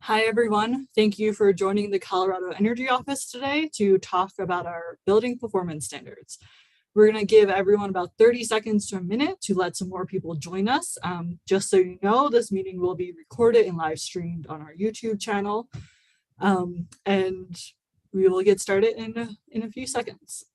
Hi, everyone. Thank you for joining the Colorado Energy Office today to talk about our building performance standards. We're going to give everyone about 30 seconds to a minute to let some more people join us. Just so you know, this meeting will be recorded and live streamed on our YouTube channel. And we will get started in a few seconds.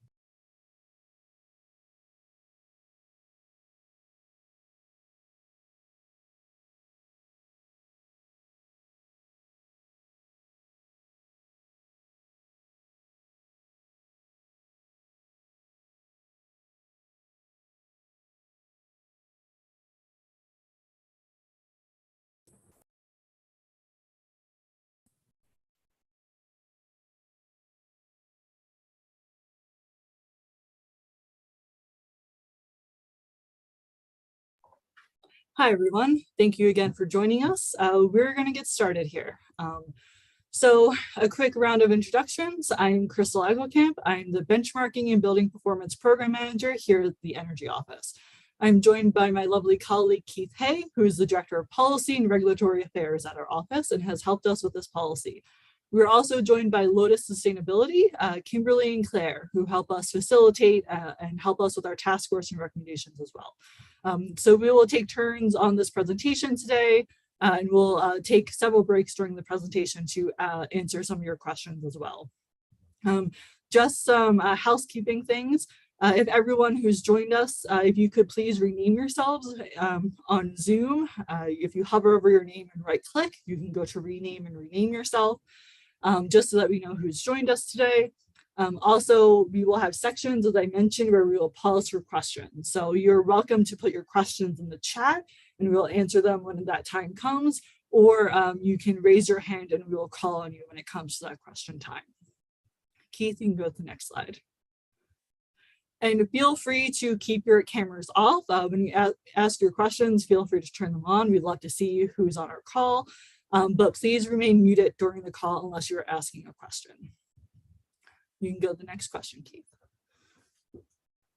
Hi, everyone. Thank you again for joining us. We're going to get started here. So a quick round of introductions. I'm Crystal Egelkamp. I'm the Benchmarking and Building Performance Program Manager here at the Energy Office. I'm joined by my lovely colleague, Keith Hay, who is the Director of Policy and Regulatory Affairs at our office and has helped us with this policy. We're also joined by Lotus Sustainability, Kimberly and Claire, who help us facilitate and help us with our task force and recommendations as well. So we will take turns on this presentation today, and we'll take several breaks during the presentation to answer some of your questions as well. Just some housekeeping things. If everyone who's joined us, if you could please rename yourselves on Zoom. If you hover over your name and right click, you can go to rename and rename yourself, just so that we know who's joined us today. Also, we will have sections, as I mentioned, where we will pause for questions. So you're welcome to put your questions in the chat and we'll answer them when that time comes, or you can raise your hand and we will call on you when it comes to that question time. Keith, you can go to the next slide. And feel free to keep your cameras off. When you ask your questions, feel free to turn them on. We'd love to see who's on our call, but please remain muted during the call unless you're asking a question. You can go to the next question, Keith.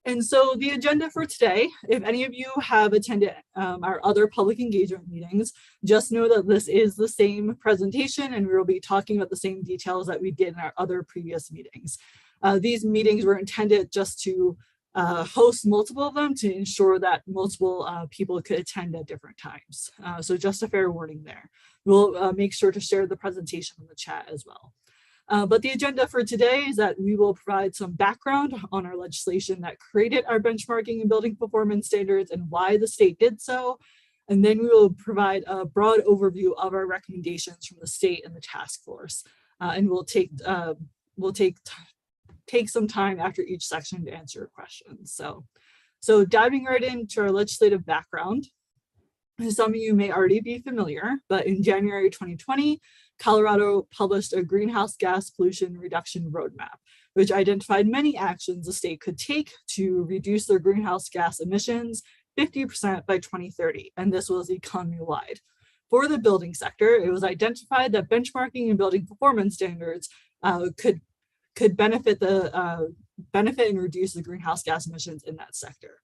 And so the agenda for today, if any of you have attended our other public engagement meetings, just know that this is the same presentation and we will be talking about the same details that we did in our other previous meetings. These meetings were intended just to host multiple of them to ensure that multiple people could attend at different times. So just a fair warning there. We'll make sure to share the presentation in the chat as well. But the agenda for today is that we will provide some background on our legislation that created our benchmarking and building performance standards and why the state did so. And then we will provide a broad overview of our recommendations from the state and the task force. And we'll take some time after each section to answer questions. So diving right into our legislative background. Some of you may already be familiar, but in January 2020, Colorado published a greenhouse gas pollution reduction roadmap, which identified many actions the state could take to reduce their greenhouse gas emissions 50% by 2030, and this was economy-wide. For the building sector, it was identified that benchmarking and building performance standards could benefit and reduce the greenhouse gas emissions in that sector.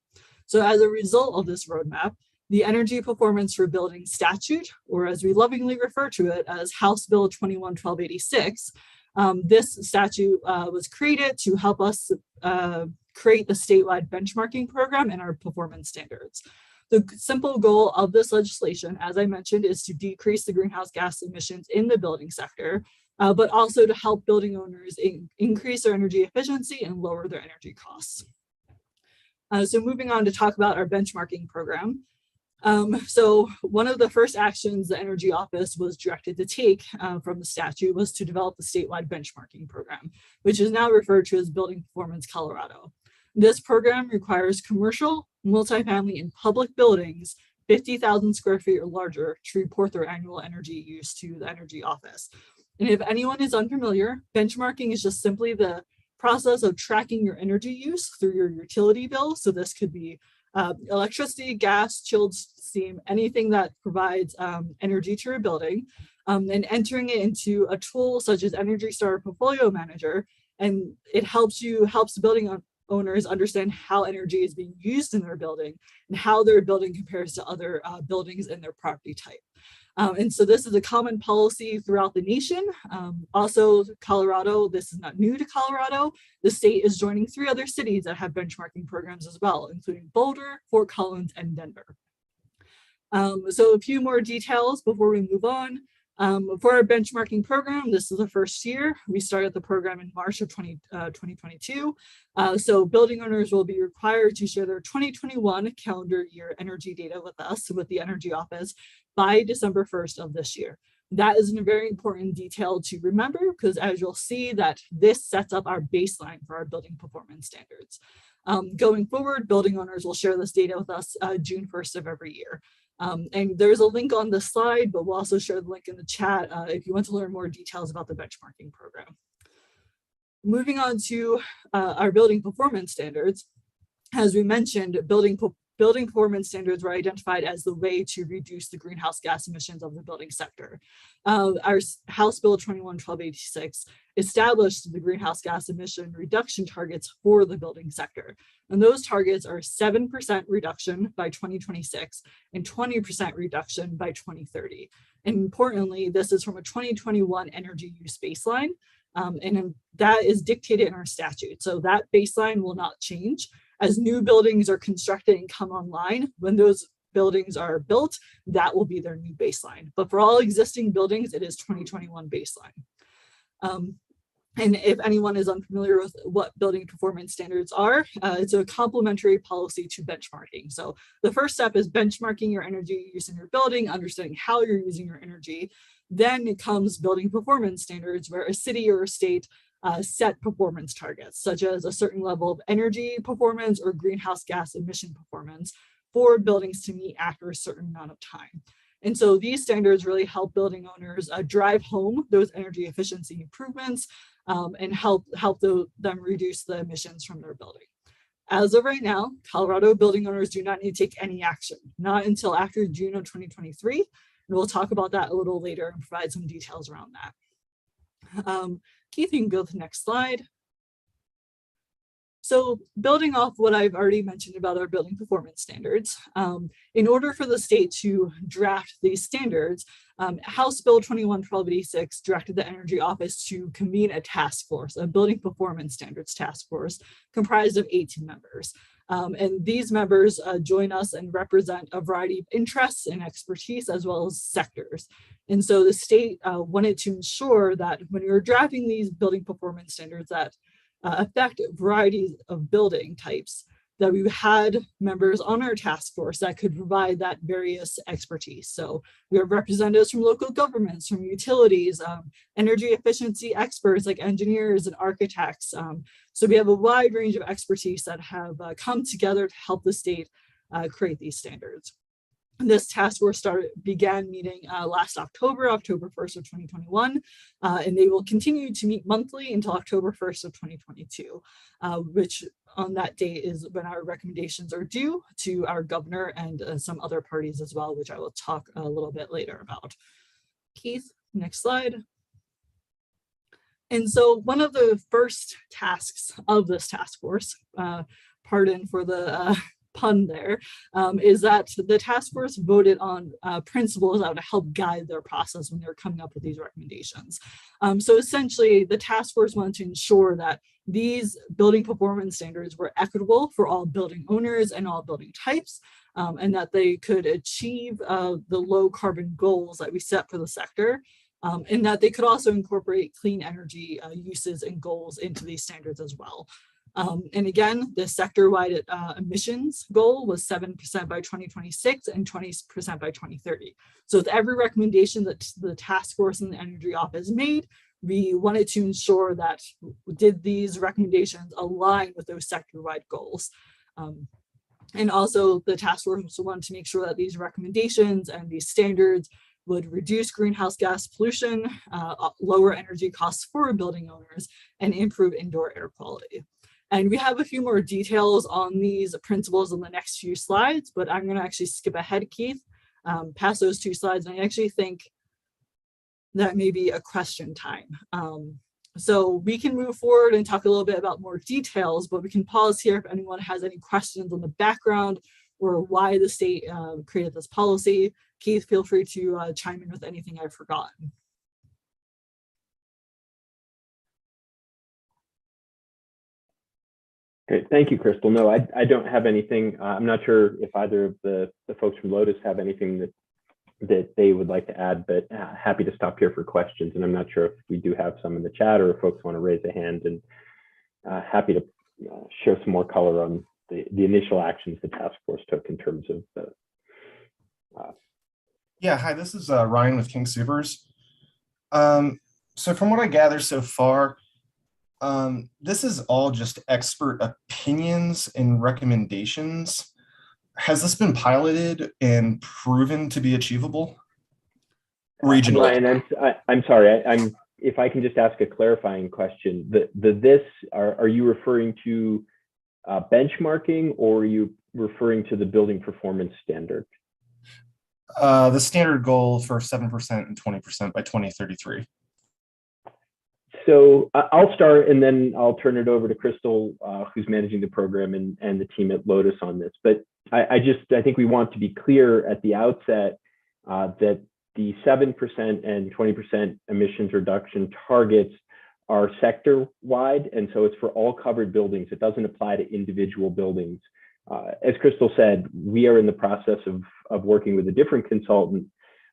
So as a result of this roadmap, the Energy Performance for Buildings Statute, or as we lovingly refer to it as House Bill 21-1286, this statute was created to help us create the statewide benchmarking program and our performance standards. The simple goal of this legislation, as I mentioned, is to decrease the greenhouse gas emissions in the building sector, but also to help building owners increase their energy efficiency and lower their energy costs. So moving on to talk about our benchmarking program. So one of the first actions the Energy Office was directed to take from the statute was to develop the statewide benchmarking program, which is now referred to as Building Performance Colorado. This program requires commercial, multifamily, and public buildings 50,000 square feet or larger to report their annual energy use to the Energy Office. And if anyone is unfamiliar, benchmarking is just simply the process of tracking your energy use through your utility bill. So this could be electricity, gas, chilled steam, anything that provides energy to your building, and entering it into a tool such as Energy Star Portfolio Manager, and it helps the owners understand how energy is being used in their building and how their building compares to other buildings in their property type. And so this is a common policy throughout the nation. Also, Colorado, this is not new to Colorado. The state is joining 3 other cities that have benchmarking programs as well, including Boulder, Fort Collins, and Denver. So a few more details before we move on. For our benchmarking program, this is the first year. We started the program in March of 2022. So building owners will be required to share their 2021 calendar year energy data with us, with the Energy Office, by December 1st of this year. That is a very important detail to remember, because as you'll see, that this sets up our baseline for our building performance standards. Going forward, building owners will share this data with us June 1st of every year. And there's a link on the slide, but we'll also share the link in the chat if you want to learn more details about the benchmarking program. Moving on to our building performance standards. As we mentioned, building performance standards were identified as the way to reduce the greenhouse gas emissions of the building sector. Our House Bill 21-1286 established the greenhouse gas emission reduction targets for the building sector. And those targets are 7% reduction by 2026 and 20% reduction by 2030. And importantly, this is from a 2021 energy use baseline. And that is dictated in our statute. So that baseline will not change. As new buildings are constructed and come online, when those buildings are built, that will be their new baseline. But for all existing buildings, it is 2021 baseline. And if anyone is unfamiliar with what building performance standards are, it's a complementary policy to benchmarking. So the first step is benchmarking your energy use in your building, understanding how you're using your energy. Then it comes building performance standards, where a city or a state set performance targets, such as a certain level of energy performance or greenhouse gas emission performance for buildings to meet after a certain amount of time. And so these standards really help building owners drive home those energy efficiency improvements and help them reduce the emissions from their building. As of right now, Colorado building owners do not need to take any action, not until after June of 2023. And we'll talk about that a little later and provide some details around that. Keith, you can go to the next slide. So building off what I've already mentioned about our building performance standards, in order for the state to draft these standards, House Bill 21-1286 directed the Energy Office to convene a task force, a building performance standards task force, comprised of 18 members. And these members join us and represent a variety of interests and expertise, as well as sectors. And so the state wanted to ensure that when you're drafting these building performance standards that affect varieties of building types, that we had members on our task force that could provide that various expertise. So we have representatives from local governments, from utilities, energy efficiency experts like engineers and architects. So we have a wide range of expertise that have come together to help the state create these standards. This task force began meeting last October 1st of 2021, and they will continue to meet monthly until October 1st of 2022, which on that date is when our recommendations are due to our governor and some other parties as well, which I will talk a little bit later about. Keith, next slide. And so one of the first tasks of this task force, pardon for the pun there, is that the task force voted on principles that would help guide their process when they're coming up with these recommendations. So essentially, the task force wanted to ensure that these building performance standards were equitable for all building owners and all building types, and that they could achieve the low carbon goals that we set for the sector, and that they could also incorporate clean energy uses and goals into these standards as well. And again, the sector-wide emissions goal was 7% by 2026 and 20% by 2030. So with every recommendation that the task force and the Energy Office made, we wanted to ensure that did these recommendations align with those sector-wide goals. And also the task force also wanted to make sure that these recommendations and these standards would reduce greenhouse gas pollution, lower energy costs for building owners, and improve indoor air quality. And we have a few more details on these principles in the next few slides, but I'm going to actually skip ahead, Keith, past those 2 slides. And I actually think that may be a question time. So we can move forward and talk a little bit about more details, but we can pause here if anyone has any questions on the background or why the state created this policy. Keith, feel free to chime in with anything I've forgotten. Great, thank you, Crystal. No, I don't have anything. I'm not sure if either of the folks from Lotus have anything that they would like to add, but happy to stop here for questions. And I'm not sure if we do have some in the chat or if folks want to raise a hand, and happy to share some more color on the initial actions the task force took in terms of the. Yeah, hi, this is Ryan with King Soopers. So from what I gather so far, this is all just expert opinions and recommendations. Has this been piloted and proven to be achievable regionally? Ryan, I'm sorry. If I can just ask a clarifying question. Are you referring to benchmarking, or are you referring to the building performance standard? The standard goal for 7% and 20% by 2033. So I'll start, and then I'll turn it over to Crystal, who's managing the program, and the team at Lotus on this. But I think we want to be clear at the outset that the 7% and 20% emissions reduction targets are sector-wide, and so it's for all covered buildings. It doesn't apply to individual buildings. As Crystal said, we are in the process of working with a different consultant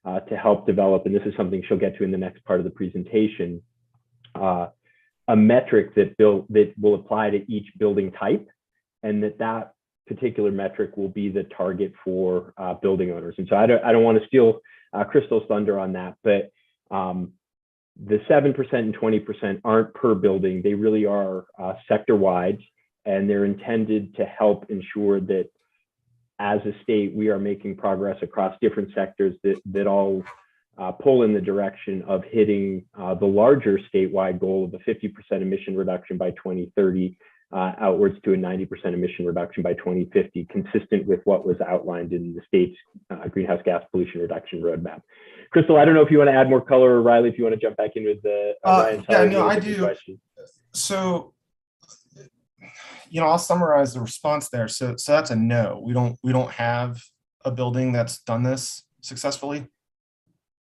to help develop, and this is something she'll get to in the next part of the presentation, a metric that will apply to each building type, and that particular metric will be the target for building owners. And so I don't want to steal Crystal's thunder on that, but the 7% and 20% aren't per building. They really are sector-wide, and they're intended to help ensure that as a state, we are making progress across different sectors that all pull in the direction of hitting the larger statewide goal of a 50% emission reduction by 2030, outwards to a 90% emission reduction by 2050, consistent with what was outlined in the state's greenhouse gas pollution reduction roadmap. Crystal, I don't know if you want to add more color, or Riley, if you want to jump back in with the Ryan. Yeah, no, I do. Question. So, I'll summarize the response there. So that's a no. We don't have a building that's done this successfully.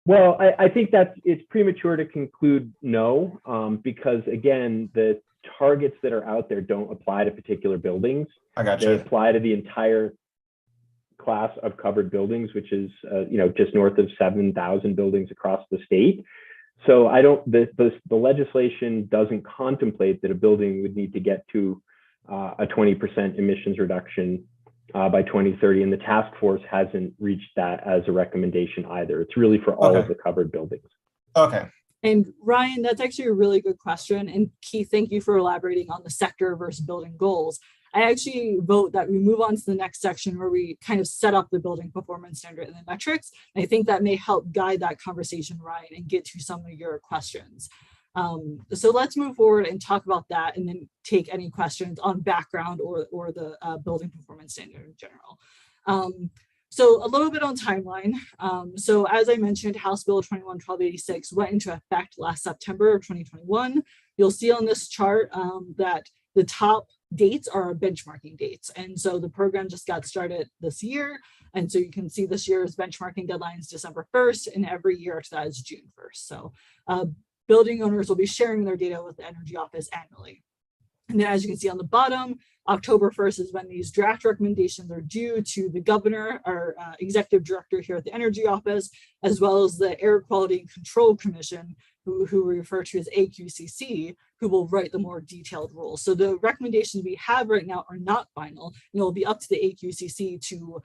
Well, I think it's premature to conclude no, because again, the targets that are out there don't apply to particular buildings. I got you. They apply to the entire class of covered buildings, which is just north of 7,000 buildings across the state. So the legislation doesn't contemplate that a building would need to get to a 20% emissions reduction by 2030, and the task force hasn't reached that as a recommendation either. It's really for all of the covered buildings. Okay. And Ryan, that's actually a really good question. And Keith, thank you for elaborating on the sector versus building goals. I actually vote that we move on to the next section where we kind of set up the building performance standard and the metrics. And I think that may help guide that conversation, Ryan, and get to some of your questions. So let's move forward and talk about that, and then take any questions on background or the building performance standard in general. So a little bit on timeline. So as I mentioned, House Bill 21-1286 went into effect last September of 2021. You'll see on this chart that the top dates are benchmarking dates. And so the program just got started this year. And so you can see this year's benchmarking deadline is December 1st, and every year after that is June 1st. So building owners will be sharing their data with the Energy Office annually. And then as you can see on the bottom, October 1st is when these draft recommendations are due to the governor, our executive director here at the Energy Office, as well as the Air Quality and Control Commission, who we refer to as AQCC, who will write the more detailed rules. So the recommendations we have right now are not final, and it'll be up to the AQCC to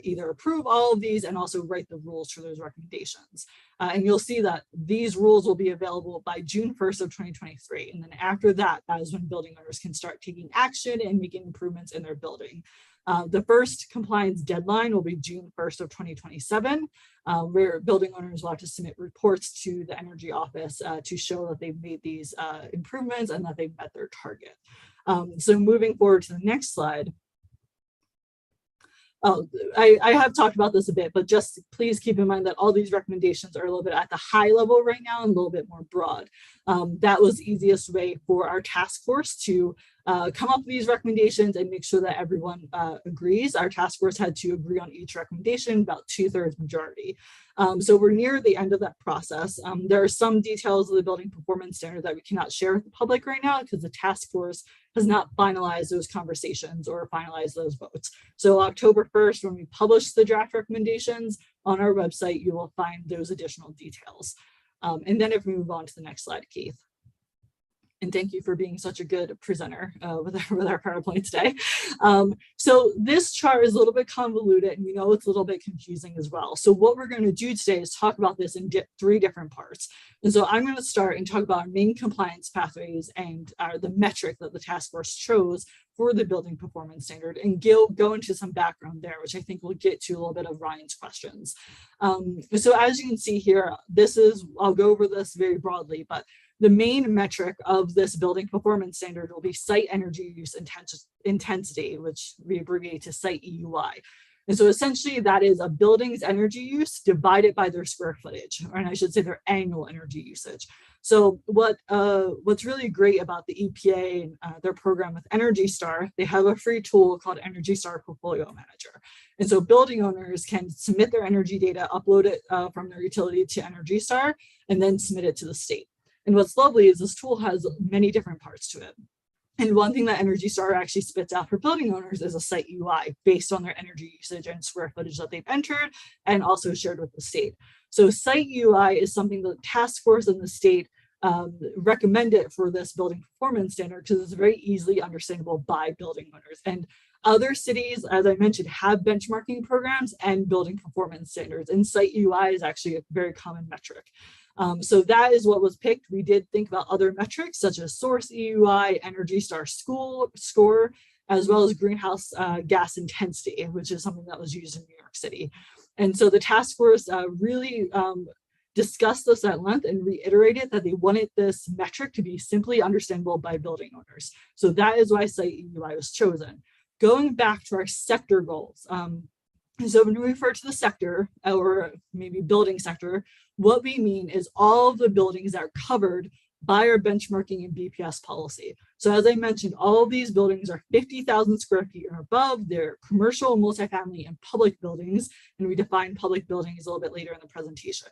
either approve all of these and also write the rules for those recommendations. And you'll see that these rules will be available by June 1st of 2023. And then after that, that is when building owners can start taking action and making improvements in their building. The first compliance deadline will be June 1st of 2027, where building owners will have to submit reports to the Energy Office to show that they've made these improvements and that they've met their target. So moving forward to the next slide. I have talked about this a bit, but just please keep in mind that all these recommendations are a little bit at the high level right now and a little bit more broad. That was the easiest way for our task force to come up with these recommendations and make sure that everyone agrees. Our task force had to agree on each recommendation, about 2/3 majority. So we're near the end of that process. There are some details of the building performance standard that we cannot share with the public right now because the task force has not finalized those conversations or finalized those votes. So October 1st, when we publish the draft recommendations on our website, you will find those additional details. And then if we move on to the next slide, Keith. And thank you for being such a good presenter with our PowerPoint today. So this chart is a little bit convoluted and we know it's a little bit confusing as well. So what we're going to do today is talk about this in 3 different parts. And so I'm going to start and talk about our main compliance pathways and the metric that the task force chose for the building performance standard, and go into some background there, which I think will get to a little bit of Ryan's questions. So as you can see here, I'll go over this very broadly, but the main metric of this building performance standard will be site energy use intensity, which we abbreviate to site EUI. And so essentially that is a building's energy use divided by their square footage, or I should say their annual energy usage. So what's really great about the EPA and their program with Energy Star, they have a free tool called Energy Star Portfolio Manager. And so building owners can submit their energy data, upload it from their utility to Energy Star, and then submit it to the state. And what's lovely is this tool has many different parts to it. And one thing that Energy Star actually spits out for building owners is a site UI based on their energy usage and square footage that they've entered and also shared with the state. So site UI is something that the task force and the state recommended for this building performance standard because it's very easily understandable by building owners. And other cities, as I mentioned, have benchmarking programs and building performance standards, and site UI is actually a very common metric. So that is what was picked. We did think about other metrics such as source EUI, Energy Star score, as well as greenhouse gas intensity, which is something that was used in New York City. And so the task force really discussed this at length and reiterated that they wanted this metric to be simply understandable by building owners. So that is why site EUI was chosen. Going back to our sector goals. So when we refer to the sector or maybe building sector, what we mean is all of the buildings that are covered by our benchmarking and BPS policy. So as I mentioned, all of these buildings are 50,000 square feet or above. They're commercial, multifamily, and public buildings. And we define public buildings a little bit later in the presentation.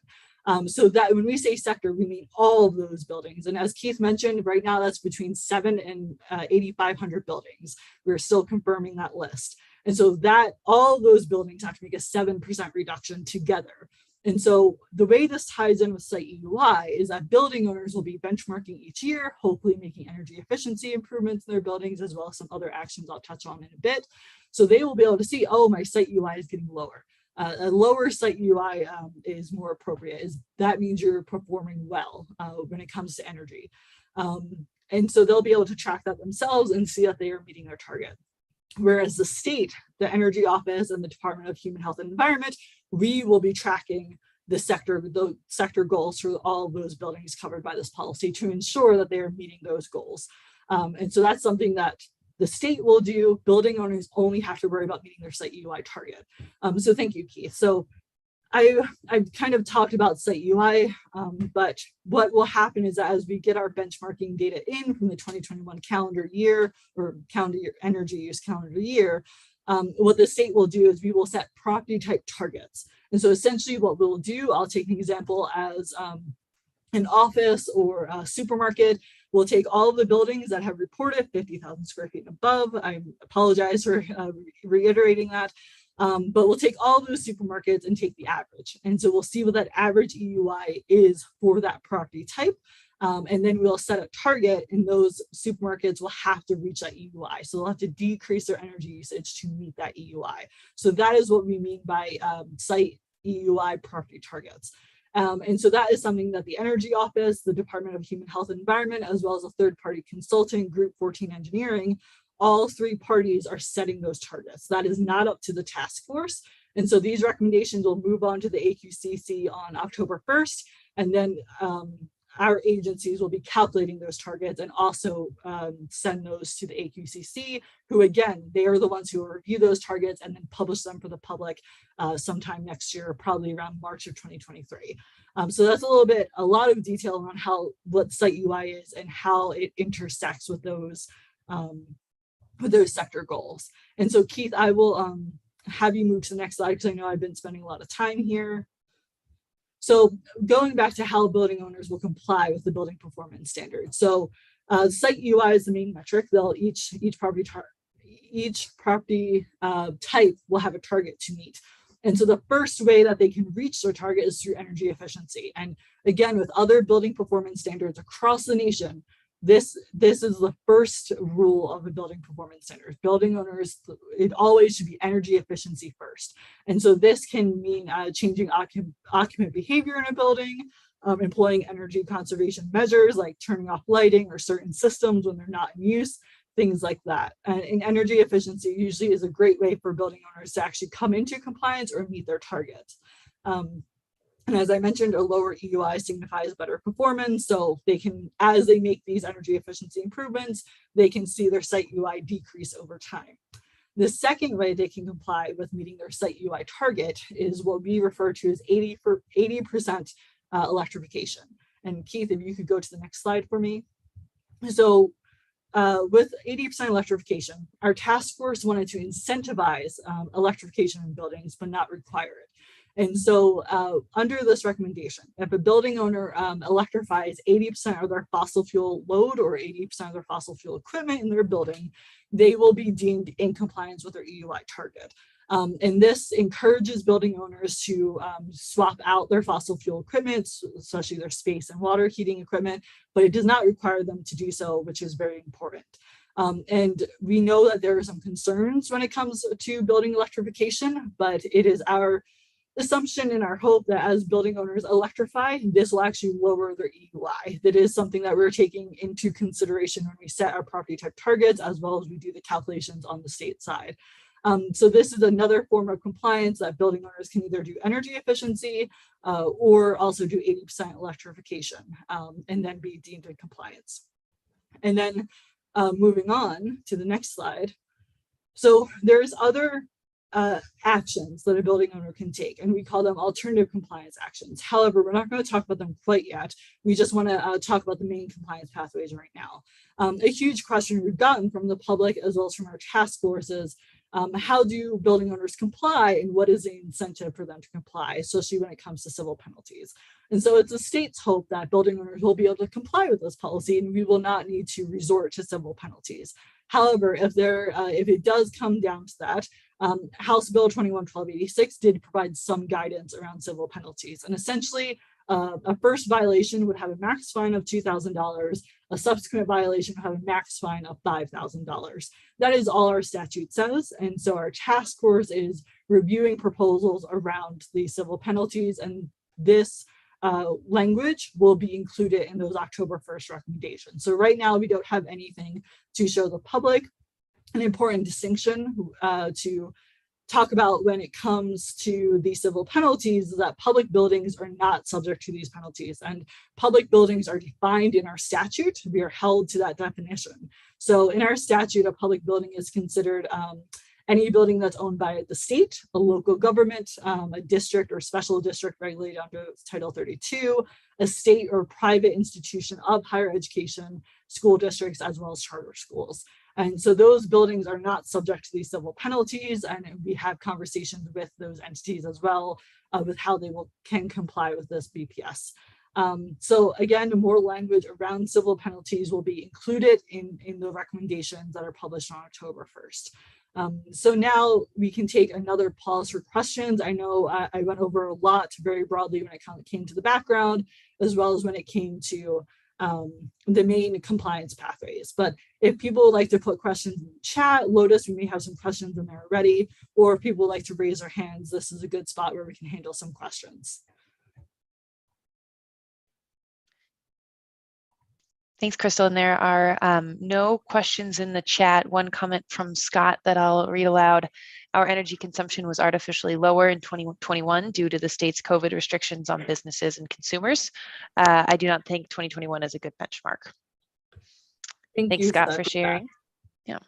So that when we say sector, we mean all of those buildings. And as Keith mentioned, right now that's between 700 and 8,500 buildings. We're still confirming that list. And so that all of those buildings have to make a 7% reduction together. And so the way this ties in with site EUI is that building owners will be benchmarking each year, hopefully making energy efficiency improvements in their buildings, as well as some other actions I'll touch on in a bit. So they will be able to see, oh, my site UI is getting lower. A lower site UI is more appropriate. That means you're performing well when it comes to energy. And so they'll be able to track that themselves and see that they are meeting their target. Whereas the state, the Energy Office, and the Department of Human Health and Environment, we will be tracking the sector goals for all of those buildings covered by this policy to ensure that they are meeting those goals. And so that's something that the state will do. Building owners only have to worry about meeting their site UI target. So thank you, Keith. So I've kind of talked about site UI, but what will happen is that as we get our benchmarking data in from the 2021 calendar year or calendar year energy use calendar year, what the state will do is we will set property type targets. And so essentially what we'll do, I'll take an example as an office or a supermarket. We'll take all of the buildings that have reported 50,000 square feet and above. I apologize for reiterating that. But we'll take all those supermarkets and take the average. And so we'll see what that average EUI is for that property type. And then we'll set a target, and those supermarkets will have to reach that EUI. So they'll have to decrease their energy usage to meet that EUI. So that is what we mean by site EUI property targets. And so that is something that the Energy Office, the Department of Human Health and Environment, as well as a third-party consultant, Group 14 Engineering, all 3 parties are setting those targets. That is not up to the task force. And so these recommendations will move on to the AQCC on October 1st. And then our agencies will be calculating those targets and also send those to the AQCC, who again, they are the ones who will review those targets and then publish them for the public sometime next year, probably around March of 2023. So that's a lot of detail on what site UI is and how it intersects with those sector goals. And so Keith, I will have you move to the next slide because I know I've been spending a lot of time here. So going back to how building owners will comply with the building performance standards. So site UI is the main metric. They'll each property type will have a target to meet. And so the first way that they can reach their target is through energy efficiency. And again, with other building performance standards across the nation, this is the first rule of a building performance standard. Building owners, it always should be energy efficiency first. And so this can mean changing occupant behavior in a building, employing energy conservation measures like turning off lighting or certain systems when they're not in use, things like that. And energy efficiency usually is a great way for building owners to actually come into compliance or meet their targets. And as I mentioned, a lower EUI signifies better performance. So they can, as they make these energy efficiency improvements, they can see their site UI decrease over time. The second way they can comply with meeting their site UI target is what we refer to as 80% electrification. And Keith, if you could go to the next slide for me. So with 80% electrification, our task force wanted to incentivize electrification in buildings, but not require it. And so under this recommendation, if a building owner electrifies 80% of their fossil fuel load or 80% of their fossil fuel equipment in their building, they will be deemed in compliance with their EUI target. And this encourages building owners to swap out their fossil fuel equipment, especially their space and water heating equipment, but it does not require them to do so, which is very important. And we know that there are some concerns when it comes to building electrification, but it is our assumption and our hope that as building owners electrify, this will actually lower their EUI. That is something that we're taking into consideration when we set our property type targets, as well as we do the calculations on the state side. So this is another form of compliance that building owners can either do energy efficiency or also do 80% electrification and then be deemed in compliance. And then moving on to the next slide. So there's other actions that a building owner can take, and we call them alternative compliance actions. However, we're not going to talk about them quite yet. We just want to talk about the main compliance pathways right now. A huge question we've gotten from the public as well as from our task force is, how do building owners comply and what is the incentive for them to comply, especially when it comes to civil penalties? And so it's the state's hope that building owners will be able to comply with this policy and we will not need to resort to civil penalties. However, if it does come down to that, House Bill 21-1286 did provide some guidance around civil penalties. And essentially, a first violation would have a max fine of $2,000. A subsequent violation would have a max fine of $5,000. That is all our statute says. And so our task force is reviewing proposals around the civil penalties, and this language will be included in those October 1st recommendations. So right now we don't have anything to show the public. An important distinction to talk about when it comes to the civil penalties is that public buildings are not subject to these penalties, and public buildings are defined in our statute. We are held to that definition. So in our statute, a public building is considered any building that's owned by the state, a local government, a district or special district regulated under Title 32, a state or private institution of higher education, school districts, as well as charter schools. And so those buildings are not subject to these civil penalties, and we have conversations with those entities as well with how they can comply with this BPS. So again, more language around civil penalties will be included in the recommendations that are published on October 1st. So now we can take another pause for questions. I know I went over a lot very broadly when it came to the background, as well as when it came to the main compliance pathways. But if people would like to put questions in the chat, Lotus, we may have some questions in there already, or if people would like to raise their hands, this is a good spot where we can handle some questions. Thanks, Crystal. And there are no questions in the chat. One comment from Scott that I'll read aloud. Our energy consumption was artificially lower in 2021 due to the state's COVID restrictions on businesses and consumers. I do not think 2021 is a good benchmark. Thanks, Scott, for sharing. Yeah.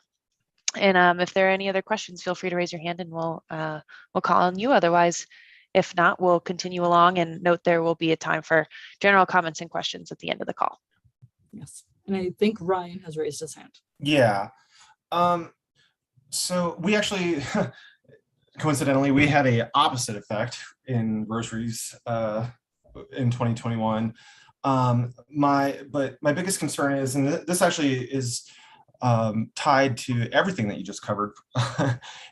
And if there are any other questions, feel free to raise your hand and we'll call on you. Otherwise, if not, we'll continue along, and note there will be a time for general comments and questions at the end of the call. Yes, and I think Ryan has raised his hand. Yeah. So we actually, coincidentally, we had a opposite effect in groceries in 2021. My biggest concern is, and this actually is tied to everything that you just covered,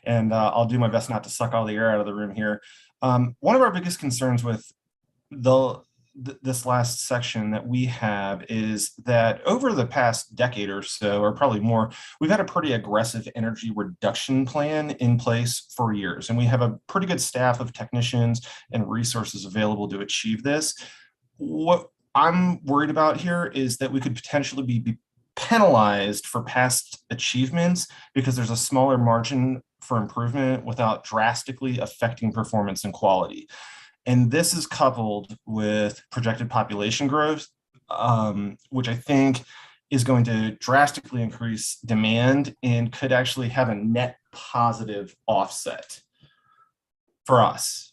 and I'll do my best not to suck all the air out of the room here. One of our biggest concerns with this last section that we have is that over the past decade or so, or probably more, we've had a pretty aggressive energy reduction plan in place for years. And we have a pretty good staff of technicians and resources available to achieve this. What I'm worried about here is that we could potentially be penalized for past achievements because there's a smaller margin for improvement without drastically affecting performance and quality. And this is coupled with projected population growth, which I think is going to drastically increase demand and could actually have a net positive offset for us.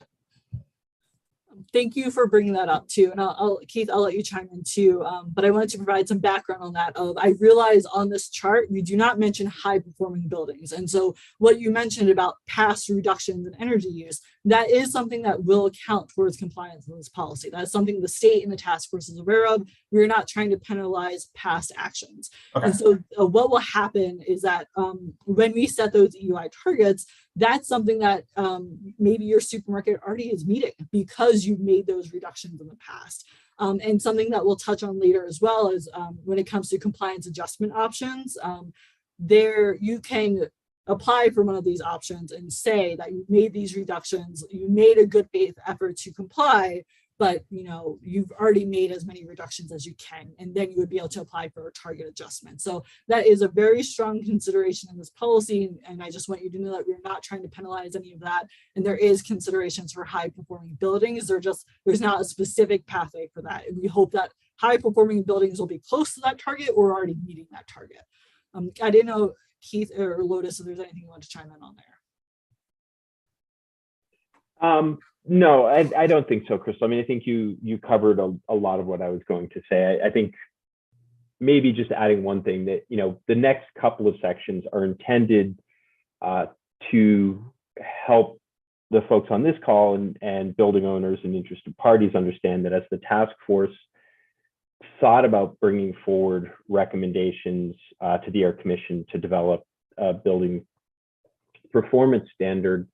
Thank you for bringing that up too. And Keith, I'll let you chime in too. But I wanted to provide some background on that. I realize on this chart, we do not mention high performing buildings. And so what you mentioned about past reductions in energy use, that is something that will count towards compliance with this policy. That's something the state and the task force is aware of. We're not trying to penalize past actions. Okay. And so what will happen is that when we set those EUI targets, that's something that maybe your supermarket already is meeting because you've made those reductions in the past. And something that we'll touch on later as well is when it comes to compliance adjustment options, there you can apply for one of these options and say that you made these reductions, you made a good faith effort to comply, but you've already made as many reductions as you can, and then you would be able to apply for a target adjustment. So that is a very strong consideration in this policy, and I just want you to know that we're not trying to penalize any of that, and there is considerations for high performing buildings. There's not a specific pathway for that, and we hope that high performing buildings will be close to that target or already meeting that target. I didn't know, Keith or Lotus, if there's anything you want to chime in on there. No, I don't think so, Crystal. I mean, I think you covered a lot of what I was going to say. I think maybe just adding one thing that, the next couple of sections are intended to help the folks on this call and building owners and interested parties understand that as the task force thought about bringing forward recommendations to the Air Commission to develop a building performance standard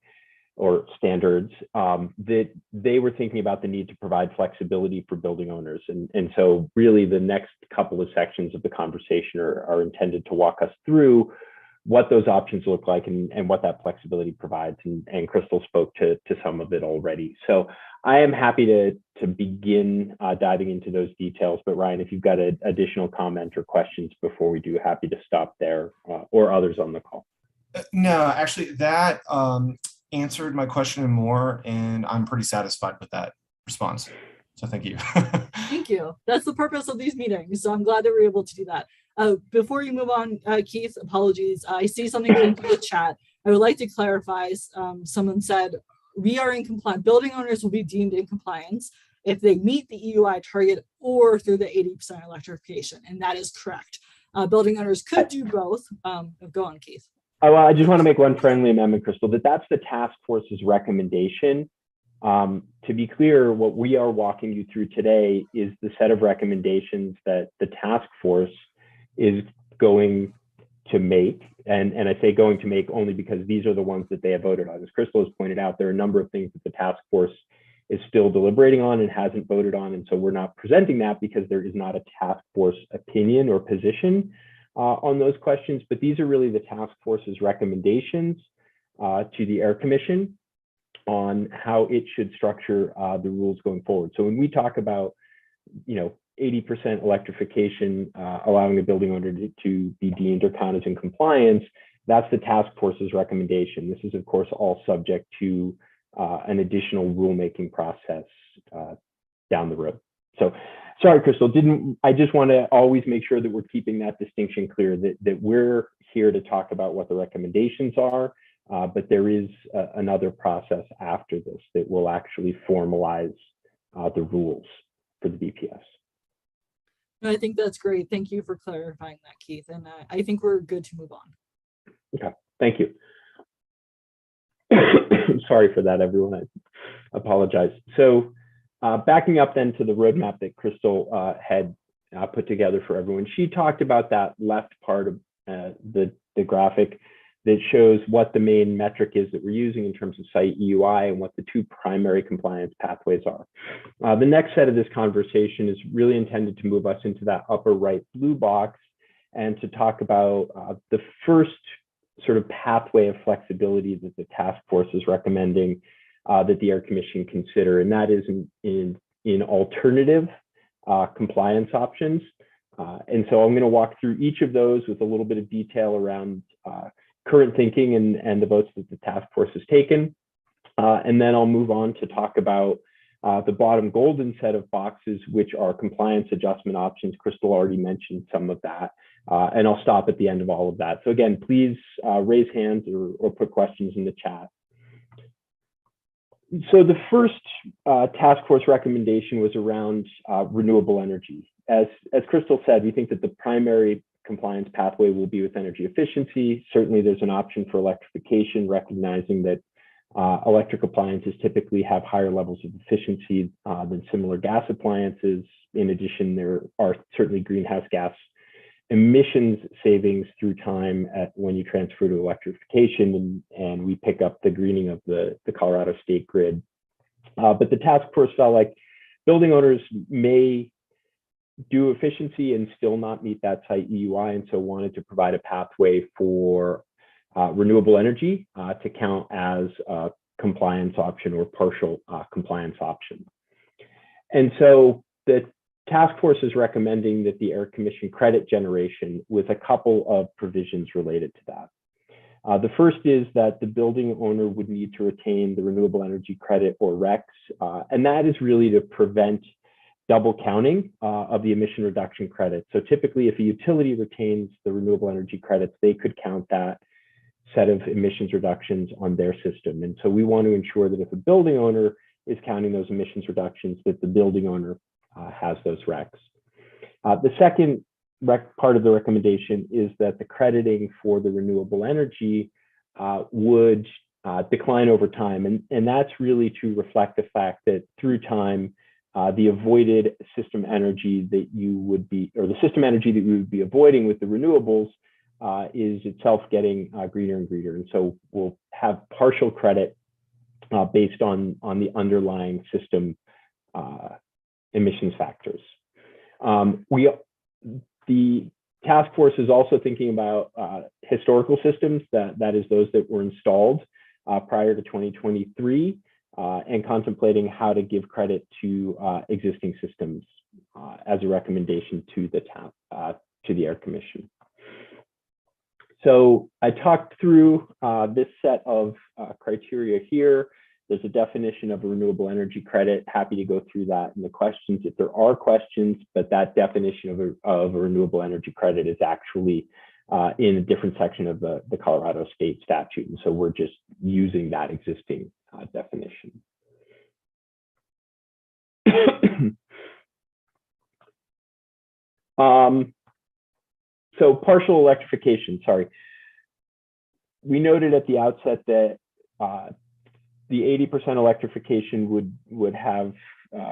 or standards, that they were thinking about the need to provide flexibility for building owners. And so really the next couple of sections of the conversation are intended to walk us through what those options look like and what that flexibility provides. And Crystal spoke to some of it already. So I am happy to begin diving into those details. But Ryan, if you've got an additional comment or questions before we do, happy to stop there, or others on the call. No, actually that answered my question and more, and I'm pretty satisfied with that response. So thank you. Thank you. That's the purpose of these meetings. So I'm glad that we're able to do that. Before you move on, Keith, apologies. I see something in the chat. I would like to clarify. Someone said, we are in compliance. Building owners will be deemed in compliance if they meet the EUI target or through the 80% electrification. And that is correct. Building owners could do both. Go on, Keith. Well, I just want to make one friendly amendment, Crystal, that's the task force's recommendation. To be clear, what we are walking you through today is the set of recommendations that the task force is going to make. And I say going to make only because these are the ones that they have voted on. As Crystal has pointed out, there are a number of things that the task force is still deliberating on and hasn't voted on. And so we're not presenting that because there is not a task force opinion or position on those questions, but these are really the task force's recommendations to the Air Commission on how it should structure the rules going forward. So when we talk about, 80% electrification, allowing the building owner to be deemed or counted as in compliance, that's the task force's recommendation. This is, of course, all subject to an additional rulemaking process down the road. So, sorry, Crystal, I just want to always make sure that we're keeping that distinction clear, that we're here to talk about what the recommendations are, but there is another process after this that will actually formalize the rules for the BPS. I think that's great. Thank you for clarifying that, Keith. And I think we're good to move on. Okay, thank you. Sorry for that, everyone. I apologize. So backing up then to the roadmap that Crystal had put together for everyone, she talked about that left part of the graphic that shows what the main metric is that we're using in terms of site EUI and what the two primary compliance pathways are. The next set of this conversation is really intended to move us into that upper right blue box and to talk about the first sort of pathway of flexibility that the task force is recommending that the Air Commission consider, and that is in alternative compliance options. And so I'm going to walk through each of those with a little bit of detail around current thinking and the votes that the task force has taken. And then I'll move on to talk about the bottom golden set of boxes, which are compliance adjustment options. Crystal already mentioned some of that. And I'll stop at the end of all of that. So again, please raise hands or put questions in the chat. So the first task force recommendation was around renewable energy. As Crystal said, we think that the primary compliance pathway will be with energy efficiency. Certainly there's an option for electrification, recognizing that electric appliances typically have higher levels of efficiency than similar gas appliances. In addition, there are certainly greenhouse gas emissions savings through time when you transfer to electrification, and we pick up the greening of the Colorado state grid. But the task force felt like building owners may do efficiency and still not meet that site EUI, and so wanted to provide a pathway for renewable energy to count as a compliance option or partial compliance option. And so the task force is recommending that the Air Commission credit generation with a couple of provisions related to that. The first is that the building owner would need to retain the renewable energy credit or RECs, and that is really to prevent double counting of the emission reduction credit. So typically if a utility retains the renewable energy credits, they could count that set of emissions reductions on their system. And so we want to ensure that if a building owner is counting those emissions reductions, that the building owner has those RECs. The second part of the recommendation is that the crediting for the renewable energy would decline over time. And that's really to reflect the fact that through time, the avoided system energy that you would be, or the system energy that we would be avoiding with the renewables is itself getting greener and greener. And so we'll have partial credit based on the underlying system emissions factors. The task force is also thinking about historical systems, that is those that were installed prior to 2023, and contemplating how to give credit to existing systems as a recommendation to the Air Commission. So I talked through this set of criteria here. There's a definition of a renewable energy credit. Happy to go through that in the questions if there are questions, but that definition of a renewable energy credit is actually in a different section of the Colorado state statute. And so we're just using that existing definition. So partial electrification, sorry. We noted at the outset that the 80% electrification would have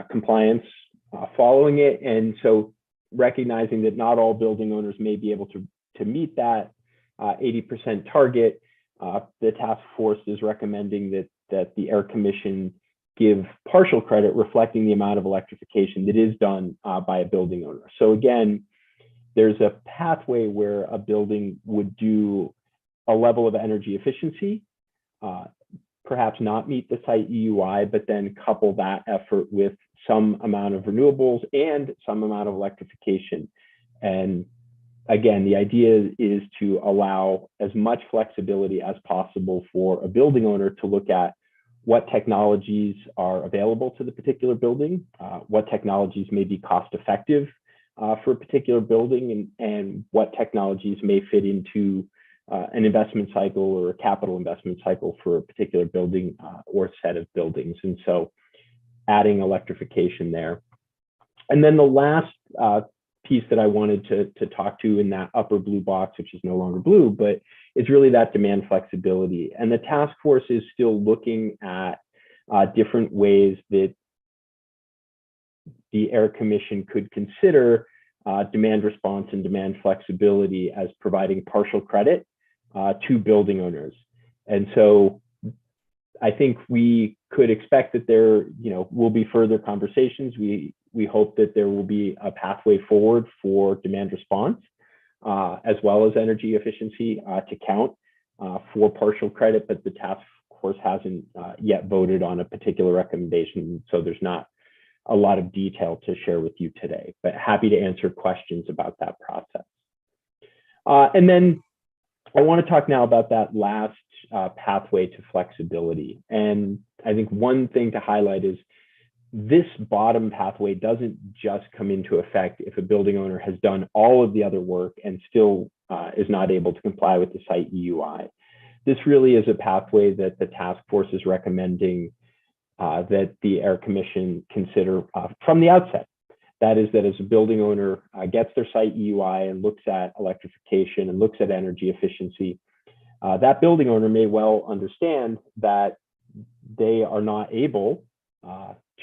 compliance following it. And so recognizing that not all building owners may be able to meet that 80% target, the task force is recommending that the Air Commission give partial credit reflecting the amount of electrification that is done by a building owner. So again, there's a pathway where a building would do a level of energy efficiency, perhaps not meet the site EUI, but then couple that effort with some amount of renewables and some amount of electrification. And again, the idea is to allow as much flexibility as possible for a building owner to look at what technologies are available to the particular building, what technologies may be cost effective for a particular building, and what technologies may fit into an investment cycle or a capital investment cycle for a particular building or set of buildings. And so adding electrification there. And then the last piece that I wanted to talk to in that upper blue box, which is no longer blue, but it's really that demand flexibility. And the task force is still looking at different ways that the Air Commission could consider demand response and demand flexibility as providing partial credit to building owners. And so I think we could expect that there, will be further conversations. We hope that there will be a pathway forward for demand response, as well as energy efficiency to count for partial credit, but the task force hasn't yet voted on a particular recommendation, so there's not a lot of detail to share with you today, but happy to answer questions about that process. And then I want to talk now about that last pathway to flexibility. And I think one thing to highlight is this bottom pathway doesn't just come into effect if a building owner has done all of the other work and still is not able to comply with the site EUI. This really is a pathway that the task force is recommending that the Air Commission consider from the outset. That is, that as a building owner gets their site EUI and looks at electrification and looks at energy efficiency, that building owner may well understand that they are not able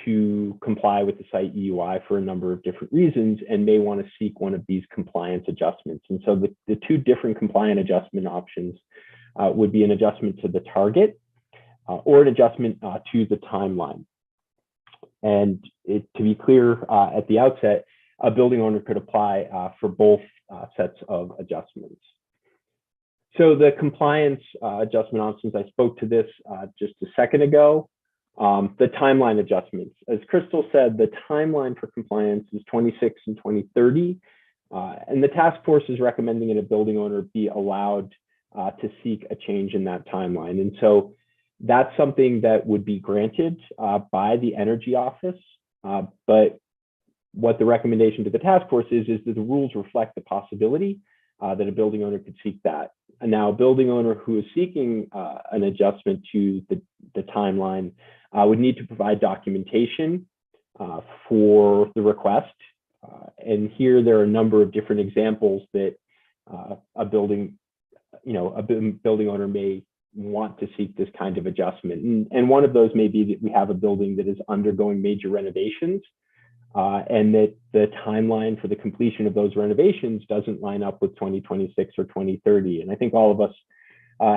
to comply with the site EUI for a number of different reasons and may want to seek one of these compliance adjustments. And so the two different compliant adjustment options would be an adjustment to the target or an adjustment to the timeline. And to be clear at the outset, a building owner could apply for both sets of adjustments. So the compliance adjustment options, I spoke to this just a second ago. The timeline adjustments, as Crystal said, the timeline for compliance is 26 and 2030. And the task force is recommending that a building owner be allowed to seek a change in that timeline. And so that's something that would be granted by the Energy Office. But what the recommendation to the task force is that the rules reflect the possibility that a building owner could seek that. And now a building owner who is seeking an adjustment to the timeline would need to provide documentation for the request. And here there are a number of different examples that a building owner may want to seek this kind of adjustment. And one of those may be that we have a building that is undergoing major renovations and that the timeline for the completion of those renovations doesn't line up with 2026 or 2030. And I think all of us,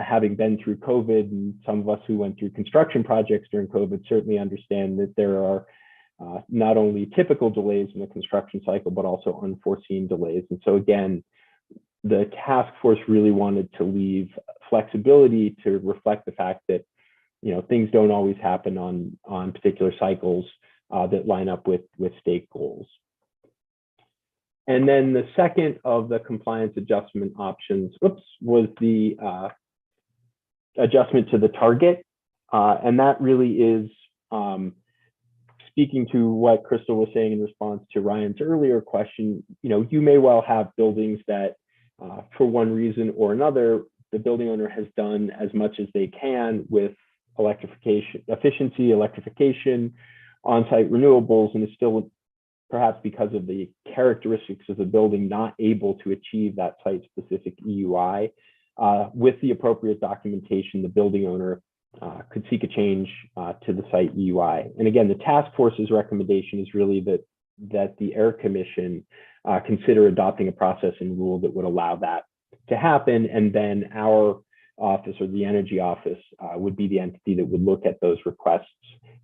having been through COVID, and some of us who went through construction projects during COVID certainly understand that there are not only typical delays in the construction cycle, but also unforeseen delays. And so again, the task force really wanted to leave flexibility to reflect the fact that things don't always happen on particular cycles that line up with state goals. And then the second of the compliance adjustment options, was the adjustment to the target. And that really is speaking to what Crystal was saying in response to Ryan's earlier question. You may well have buildings that for one reason or another, the building owner has done as much as they can with electrification, on-site renewables, and is still, perhaps because of the characteristics of the building, not able to achieve that site-specific EUI. With the appropriate documentation, the building owner could seek a change to the site EUI. And again, the task force's recommendation is really that the Air Commission consider adopting a process and rule that would allow that to happen. And then our office, or the Energy Office, would be the entity that would look at those requests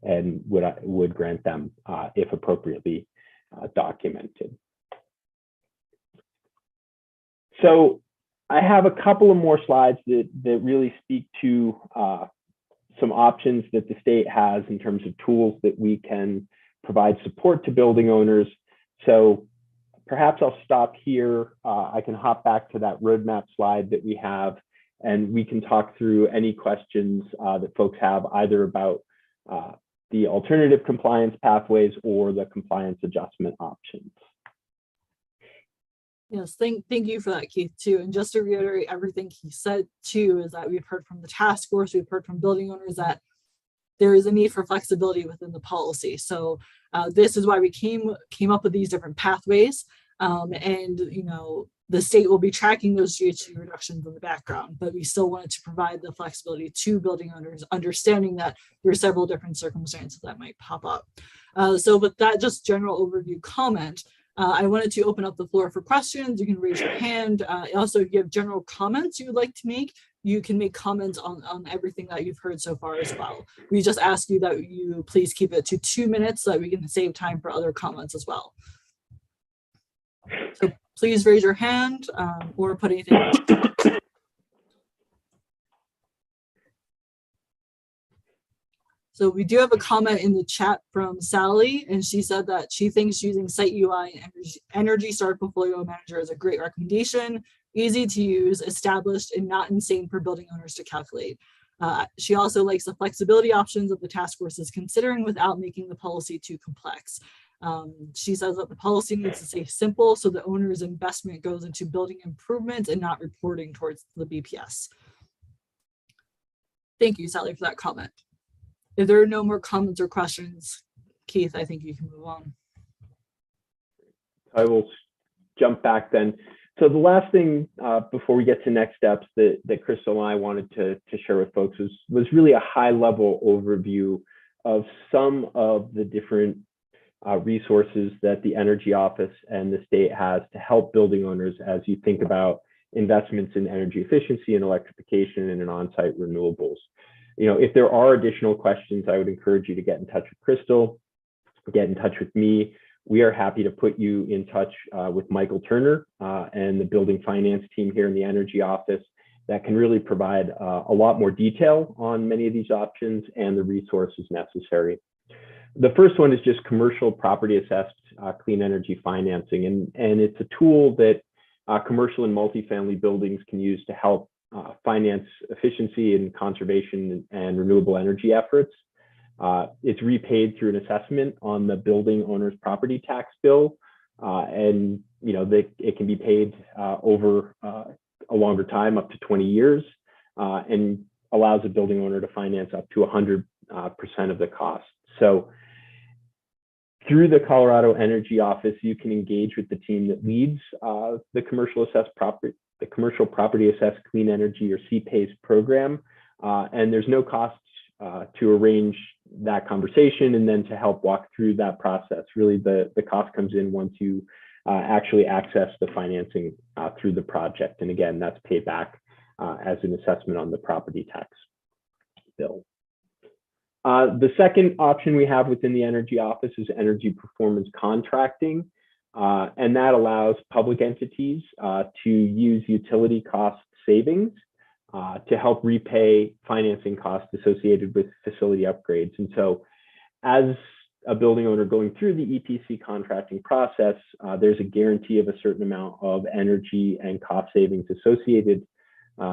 and would grant them if appropriately documented. So I have a couple of more slides that really speak to some options that the state has in terms of tools that we can provide support to building owners. So perhaps I'll stop here. I can hop back to that roadmap slide that we have, and we can talk through any questions that folks have either about the alternative compliance pathways or the compliance adjustment options. Yes, thank you for that, Keith, too. And just to reiterate everything he said, too, is that we've heard from the task force, we've heard from building owners that there is a need for flexibility within the policy. So this is why we came up with these different pathways. And, you know, the state will be tracking those GHG reductions in the background, but we still wanted to provide the flexibility to building owners, understanding that there are several different circumstances that might pop up. So with that just general overview comment, I wanted to open up the floor for questions. You can raise your hand. Also, if you have general comments you would like to make, you can make comments on everything that you've heard so far as well. We just ask you that you please keep it to 2 minutes so that we can save time for other comments as well. So please raise your hand or put anything in the chat. So we do have a comment in the chat from Sally, and she said that she thinks using Site UI and Energy Star Portfolio Manager is a great recommendation, easy to use, established, and not insane for building owners to calculate. She also likes the flexibility options that the task force is considering without making the policy too complex. She says that the policy needs to stay simple so the owner's investment goes into building improvements and not reporting towards the BPS. Thank you, Sally, for that comment. If there are no more comments or questions, Keith, I think you can move on. I will jump back then. So the last thing before we get to next steps that Crystal and I wanted to share with folks was really a high-level overview of some of the different resources that the Energy Office and the state has to help building owners as you think about investments in energy efficiency and electrification and in on-site renewables. You know, if there are additional questions, I would encourage you to get in touch with Crystal, get in touch with me. We are happy to put you in touch with Michael Turner and the building finance team here in the Energy Office that can really provide a lot more detail on many of these options and the resources necessary. The first one is just commercial property assessed clean energy financing. And it's a tool that commercial and multifamily buildings can use to help finance efficiency and conservation and renewable energy efforts. It's repaid through an assessment on the building owner's property tax bill. And you know, it can be paid over a longer time, up to 20 years, and allows a building owner to finance up to 100% of the cost. So through the Colorado Energy Office, you can engage with the team that leads the commercial property assessed clean energy or CPACE program. And there's no cost to arrange that conversation and then to help walk through that process. Really, the cost comes in once you actually access the financing through the project. And again, that's paid back as an assessment on the property tax bill. The second option we have within the Energy Office is energy performance contracting. And that allows public entities to use utility cost savings to help repay financing costs associated with facility upgrades. And so as a building owner going through the EPC contracting process, there's a guarantee of a certain amount of energy and cost savings associated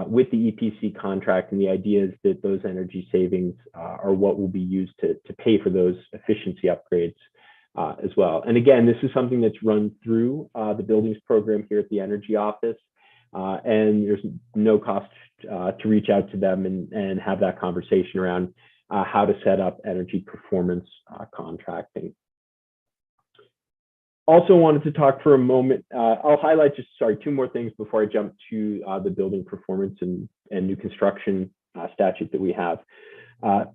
with the EPC contract. And the idea is that those energy savings are what will be used to pay for those efficiency upgrades as well. And again, this is something that's run through the buildings program here at the Energy Office. And there's no cost to reach out to them and have that conversation around how to set up energy performance contracting. Also wanted to talk for a moment. I'll highlight two more things before I jump to the building performance and new construction statute that we have.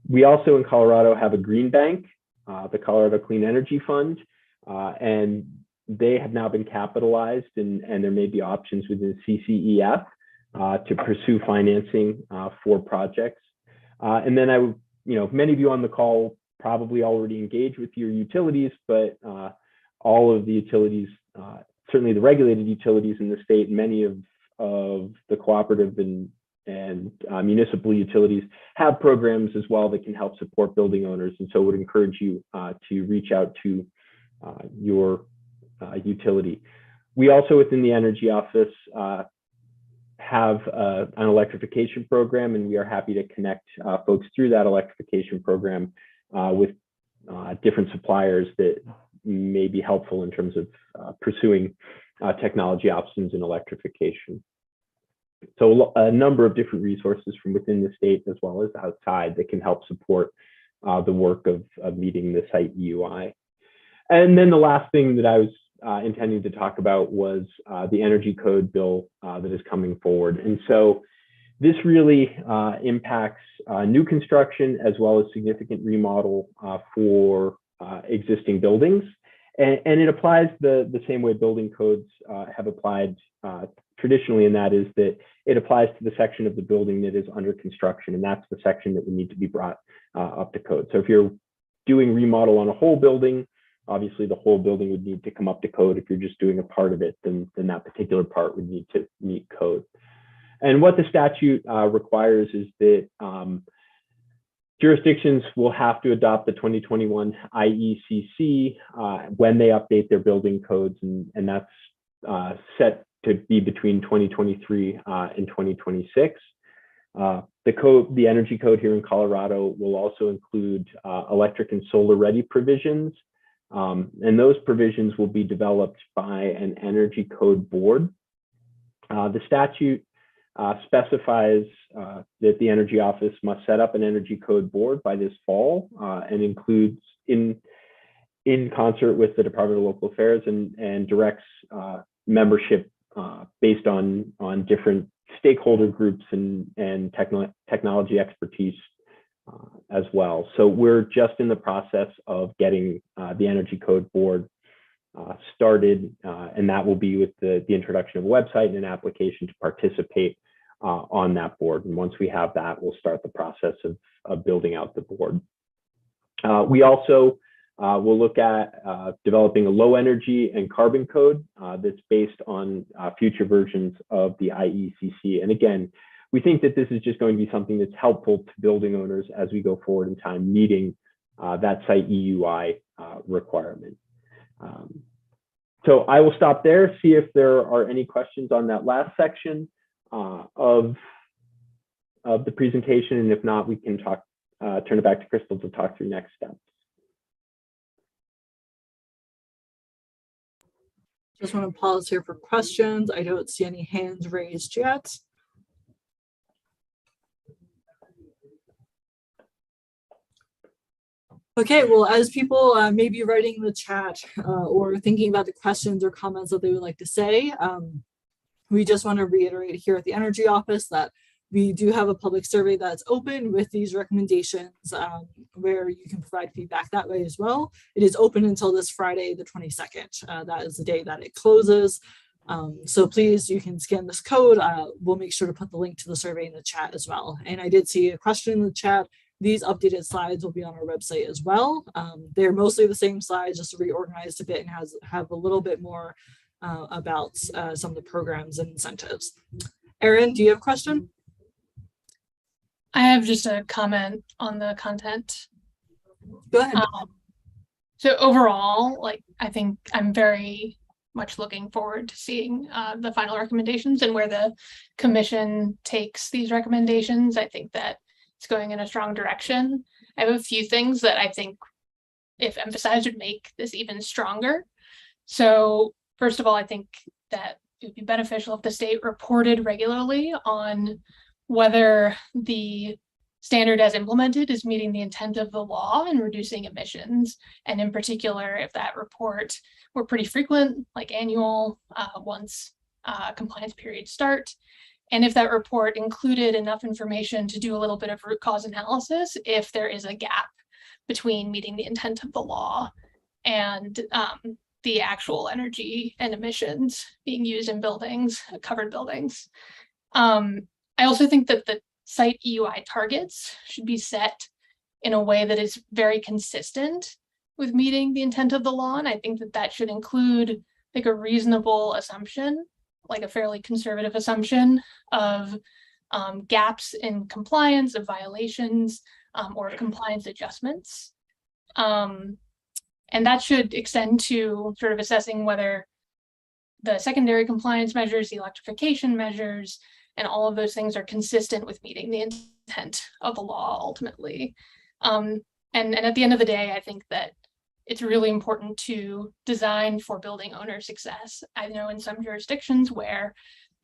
We also in Colorado have a green bank, the Colorado Clean Energy Fund, and they have now been capitalized, and there may be options within CCEF to pursue financing for projects. And then I would, many of you on the call probably already engage with your utilities, but all of the utilities, certainly the regulated utilities in the state, many of the cooperative and municipal utilities have programs as well that can help support building owners. And so would encourage you to reach out to your utility. We also within the Energy Office have an electrification program, and we are happy to connect folks through that electrification program with different suppliers that may be helpful in terms of pursuing technology options in electrification. So a number of different resources from within the state as well as outside that can help support the work of meeting the site EUI. And then the last thing that I was intending to talk about was the energy code bill that is coming forward. And so this really impacts new construction as well as significant remodel for existing buildings. And it applies the same way building codes have applied traditionally, and that is that it applies to the section of the building that is under construction, and that's the section that would need to be brought up to code. So if you're doing remodel on a whole building, obviously the whole building would need to come up to code. If you're just doing a part of it, then that particular part would need to meet code. And what the statute requires is that jurisdictions will have to adopt the 2021 IECC when they update their building codes, and that's set to be between 2023 and 2026. The energy code here in Colorado will also include electric and solar ready provisions, and those provisions will be developed by an energy code board. The statute specifies that the Energy Office must set up an energy code board by this fall, and includes in concert with the Department of Local Affairs and directs membership based on different stakeholder groups and technology expertise as well. So we're just in the process of getting the Energy Code Board started, and that will be with the introduction of a website and an application to participate on that board. And once we have that, we'll start the process of building out the board. We also will look at developing a low energy and carbon code that's based on future versions of the IECC. And again, we think that this is just going to be something that's helpful to building owners as we go forward in time, meeting that site EUI requirement. So I will stop there, see if there are any questions on that last section of the presentation. And if not, we can turn it back to Crystal to talk through next steps. Just want to pause here for questions. I don't see any hands raised yet. Okay, well, as people may be writing in the chat or thinking about the questions or comments that they would like to say, we just want to reiterate here at the Energy Office that we do have a public survey that's open with these recommendations where you can provide feedback that way as well. It is open until this Friday, the 22nd. That is the day that it closes. So please, you can scan this code. We'll make sure to put the link to the survey in the chat as well. And I did see a question in the chat. These updated slides will be on our website as well. They're mostly the same slides, just reorganized a bit and have a little bit more about some of the programs and incentives. Erin, do you have a question? I have just a comment on the content. Go ahead. So overall, I think I'm very much looking forward to seeing the final recommendations and where the commission takes these recommendations. I think that it's going in a strong direction. I have a few things that I think, if emphasized, would make this even stronger. So first of all, I think that it would be beneficial if the state reported regularly on whether the standard as implemented is meeting the intent of the law and reducing emissions. And in particular, if that report were pretty frequent, like annual, once compliance periods start. And if that report included enough information to do a little bit of root cause analysis, if there is a gap between meeting the intent of the law and the actual energy and emissions being used in buildings, covered buildings. I also think that the site EUI targets should be set in a way that is very consistent with meeting the intent of the law. And I think that that should include like a reasonable assumption, like a fairly conservative assumption of gaps in compliance, of violations, or compliance adjustments. And that should extend to sort of assessing whether the secondary compliance measures, the electrification measures, and all of those things are consistent with meeting the intent of the law ultimately. And at the end of the day, I think that it's really important to design for building owner success. I know in some jurisdictions where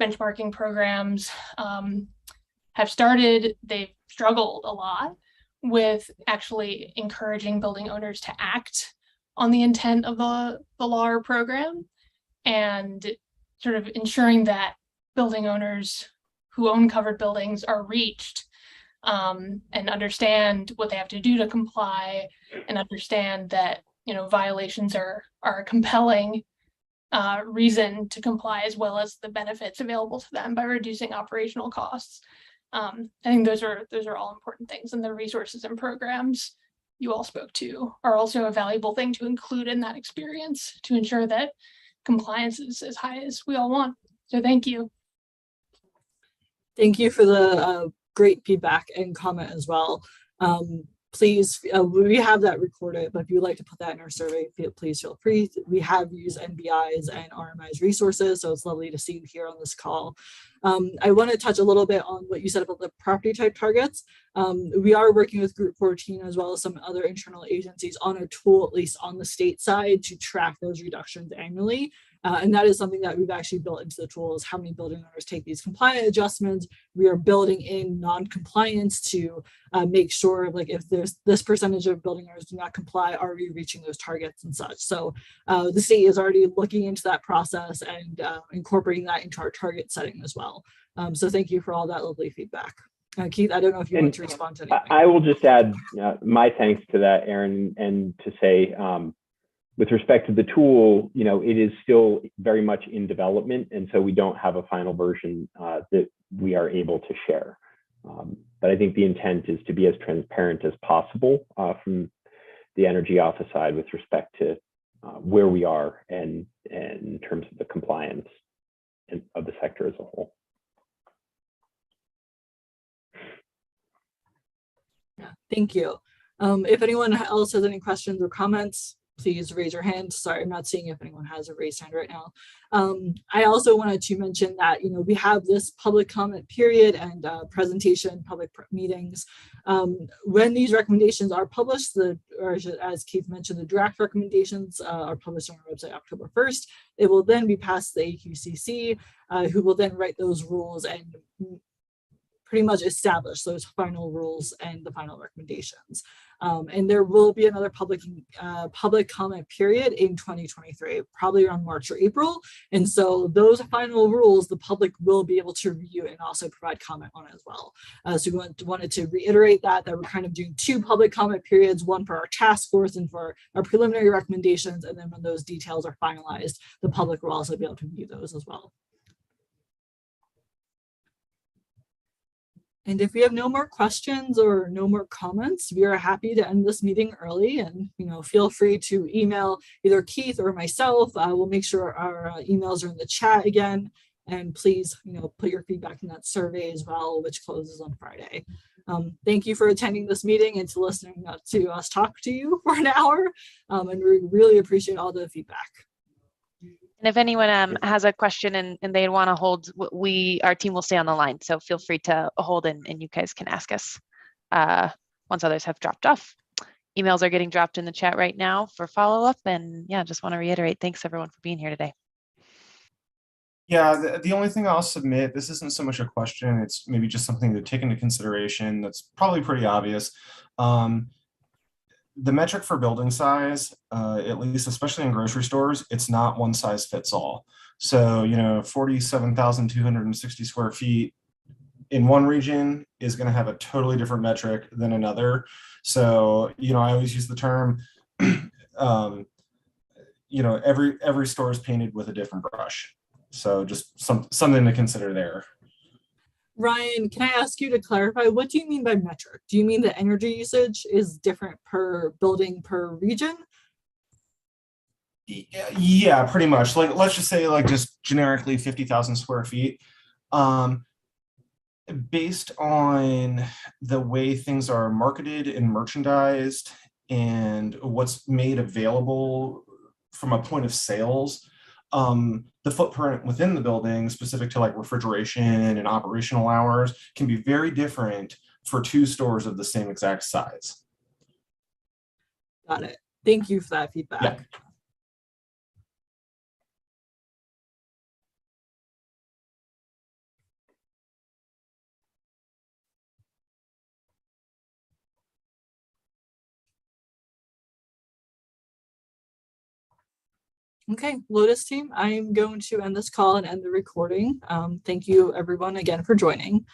benchmarking programs have started, they've struggled a lot with actually encouraging building owners to act on the intent of the law or program, and sort of ensuring that building owners who own covered buildings are reached and understand what they have to do to comply, and understand that, you know, violations are a compelling reason to comply, as well as the benefits available to them by reducing operational costs. I think those are all important things, and the resources and programs you all spoke to are also a valuable thing to include in that experience to ensure that compliance is as high as we all want. So thank you. Thank you for the great feedback and comment as well. Please, we have that recorded, but if you'd like to put that in our survey, please feel free. We have used NBI's and RMI's resources, so it's lovely to see you here on this call. I want to touch a little bit on what you said about the property type targets. We are working with Group 14 as well as some other internal agencies on a tool, at least on the state side, to track those reductions annually. And that is something that we've actually built into the tool, is how many building owners take these compliant adjustments. We are building in non-compliance to make sure, like, if there's this percentage of building owners do not comply, are we reaching those targets and such. So the state is already looking into that process and incorporating that into our target setting as well. So thank you for all that lovely feedback. Keith, I don't know if you want to respond to anything. I will just add my thanks to that, Aaron, and to say, with respect to the tool, you know, it is still very much in development, and so we don't have a final version that we are able to share. But I think the intent is to be as transparent as possible from the energy office side with respect to where we are and in terms of the compliance of the sector as a whole. Yeah, thank you. If anyone else has any questions or comments, please raise your hand. Sorry, I'm not seeing if anyone has a raised hand right now. I also wanted to mention that, you know, we have this public comment period and presentation, public meetings. When these recommendations are published, or as Keith mentioned, the draft recommendations are published on our website October 1st. It will then be passed to the AQCC, who will then write those rules and pretty much establish those final rules and the final recommendations. And there will be another public comment period in 2023, probably around March or April. And so those final rules, the public will be able to review and also provide comment on as well. So we wanted to reiterate that we're kind of doing two public comment periods, one for our task force and for our preliminary recommendations. And then when those details are finalized, the public will also be able to view those as well. And if we have no more questions or no more comments, we are happy to end this meeting early. And, you know, feel free to email either Keith or myself. We'll make sure our emails are in the chat again. And please, you know, put your feedback in that survey as well, which closes on Friday. Thank you for attending this meeting and to listening to us talk to you for an hour. And we really appreciate all the feedback. And if anyone has a question and they want to hold, our team will stay on the line. So feel free to hold and you guys can ask us once others have dropped off. Emails are getting dropped in the chat right now for follow-up. And yeah, just want to reiterate, thanks everyone for being here today. Yeah, the only thing I'll submit, this isn't so much a question, it's maybe just something to take into consideration that's probably pretty obvious. The metric for building size, at least especially in grocery stores, it's not one size fits all. So, you know, 47,260 square feet in one region is going to have a totally different metric than another. So, you know, I always use the term, you know, every store is painted with a different brush. So just something to consider there. Ryan, can I ask you to clarify, what do you mean by metric? Do you mean the energy usage is different per building per region? Yeah, pretty much. Like, let's just say, like, just generically 50,000 square feet. based on the way things are marketed and merchandised and what's made available from a point of sales, the footprint within the building specific to like refrigeration and operational hours can be very different for two stores of the same exact size. Got it. Thank you for that feedback. Yeah. Okay, Lotus team, I'm going to end this call and end the recording. Thank you everyone again for joining.